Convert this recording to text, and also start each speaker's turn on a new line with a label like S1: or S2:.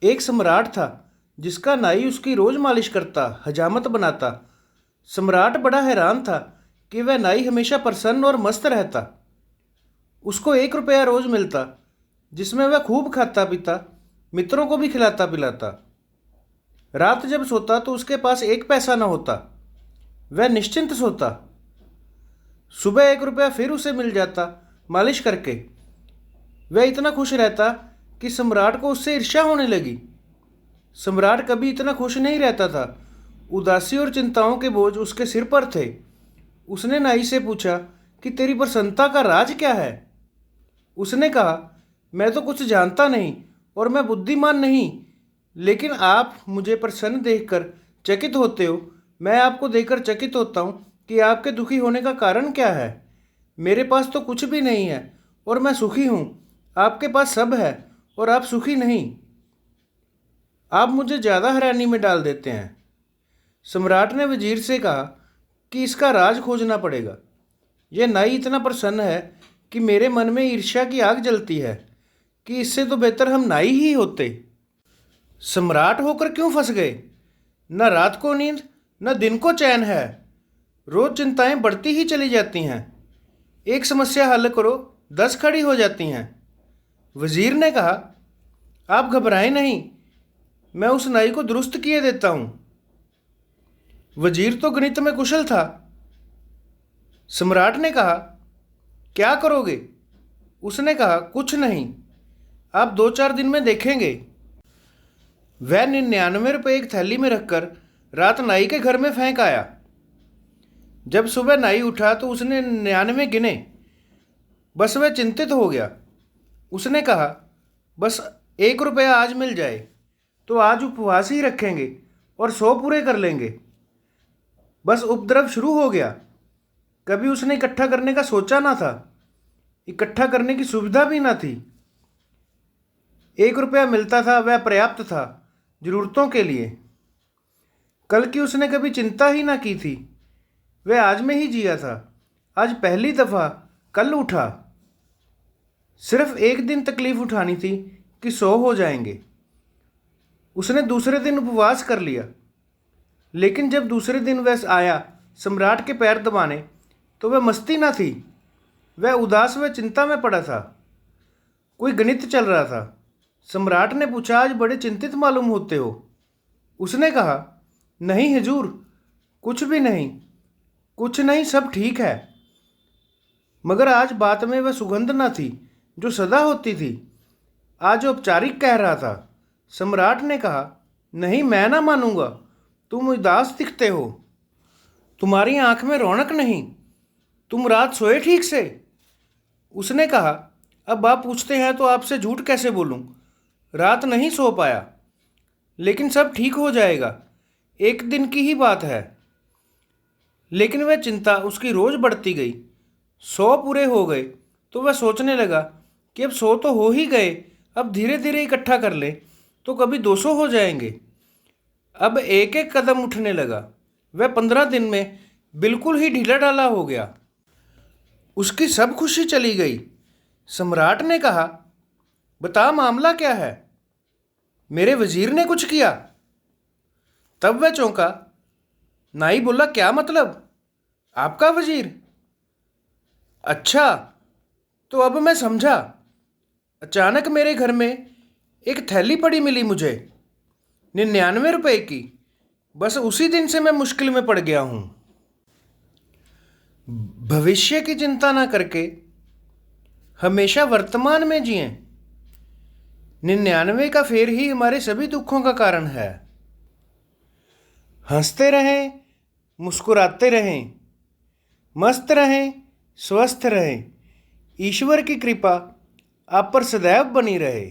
S1: एक सम्राट था जिसका नाई उसकी रोज मालिश करता, हजामत बनाता। सम्राट बड़ा हैरान था कि वह नाई हमेशा प्रसन्न और मस्त रहता। उसको 1 रुपया रोज मिलता, जिसमें वह खूब खाता पीता, मित्रों को भी खिलाता पिलाता। रात जब सोता तो उसके पास 1 पैसा न होता। वह निश्चिंत सोता। सुबह 1 रुपया फिर उसे मिल जाता, मालिश करके। वह इतना खुश रहता कि सम्राट को उससे ईर्ष्या होने लगी। सम्राट कभी इतना खुश नहीं रहता था। उदासी और चिंताओं के बोझ उसके सिर पर थे। उसने नाई से पूछा कि तेरी प्रसन्नता का राज क्या है। उसने कहा, मैं तो कुछ जानता नहीं और मैं बुद्धिमान नहीं, लेकिन आप मुझे प्रसन्न देखकर चकित होते हो। मैं आपको देखकर चकित होता हूँ कि आपके दुखी होने का कारण क्या है। मेरे पास तो कुछ भी नहीं है और मैं सुखी हूँ। आपके पास सब है और आप सुखी नहीं। आप मुझे ज़्यादा हैरानी में डाल देते हैं। सम्राट ने वजीर से कहा कि इसका राज खोजना पड़ेगा। यह नाई इतना प्रसन्न है कि मेरे मन में ईर्ष्या की आग जलती है कि इससे तो बेहतर हम नाई ही होते। सम्राट होकर क्यों फंस गए? न रात को नींद, न दिन को चैन है। रोज चिंताएं बढ़ती ही चली जाती हैं। एक समस्या हल करो, 10 खड़ी हो जाती हैं। वजीर ने कहा, आप घबराएं नहीं, मैं उस नाई को दुरुस्त किए देता हूं। वजीर तो गणित में कुशल था। सम्राट ने कहा, क्या करोगे? उसने कहा, कुछ नहीं, आप 2-4 दिन में देखेंगे। वह 99 रुपये एक थैली में रखकर रात नाई के घर में फेंक आया। जब सुबह नाई उठा तो उसने 99 गिने। बस वह चिंतित हो गया। उसने कहा, बस 1 रुपया आज मिल जाए तो आज उपवास ही रखेंगे और 100 पूरे कर लेंगे। बस उपद्रव शुरू हो गया। कभी उसने इकट्ठा करने का सोचा ना था। इकट्ठा करने की सुविधा भी ना थी। 1 रुपया मिलता था, वह पर्याप्त था जरूरतों के लिए। कल की उसने कभी चिंता ही ना की थी। वह आज में ही जिया था। आज पहली दफा कल उठा। सिर्फ एक दिन तकलीफ उठानी थी कि 100 हो जाएंगे। उसने दूसरे दिन उपवास कर लिया। लेकिन जब दूसरे दिन वह आया सम्राट के पैर दबाने, तो वह मस्ती ना थी। वह उदास व चिंता में पड़ा था। कोई गणित चल रहा था। सम्राट ने पूछा, आज बड़े चिंतित मालूम होते हो। उसने कहा, नहीं हुजूर, कुछ भी नहीं, कुछ नहीं, सब ठीक है। मगर आज बात में वह सुगंध न थी जो सदा होती थी। आज औपचारिक कह रहा था। सम्राट ने कहा, नहीं, मैं ना मानूंगा, तुम उदास दिखते हो। तुम्हारी आंख में रौनक नहीं। तुम रात सोए ठीक से? उसने कहा, अब आप पूछते हैं तो आपसे झूठ कैसे बोलूं। रात नहीं सो पाया, लेकिन सब ठीक हो जाएगा। एक दिन की ही बात है। लेकिन वह चिंता उसकी रोज बढ़ती गई। 100 पूरे हो गए तो वह सोचने लगा कि अब 100 तो हो ही गए, अब धीरे धीरे इकट्ठा कर ले तो कभी 200 हो जाएंगे। अब एक एक कदम उठने लगा। वह 15 दिन में बिल्कुल ही ढीला ढाला हो गया। उसकी सब खुशी चली गई। सम्राट ने कहा, बता मामला क्या है? मेरे वजीर ने कुछ किया? तब वह चौंका। नाई बोला, क्या मतलब? आपका वजीर? अच्छा, तो अब मैं समझा। अचानक मेरे घर में एक थैली पड़ी मिली मुझे, 99 रुपये की। बस उसी दिन से मैं मुश्किल में पड़ गया हूं। भविष्य की चिंता ना करके हमेशा वर्तमान में जिएं। 99 का फेर ही हमारे सभी दुखों का कारण है। हंसते रहें, मुस्कुराते रहें, मस्त रहें, स्वस्थ रहें। ईश्वर की कृपा आप पर सदैव बनी रहे।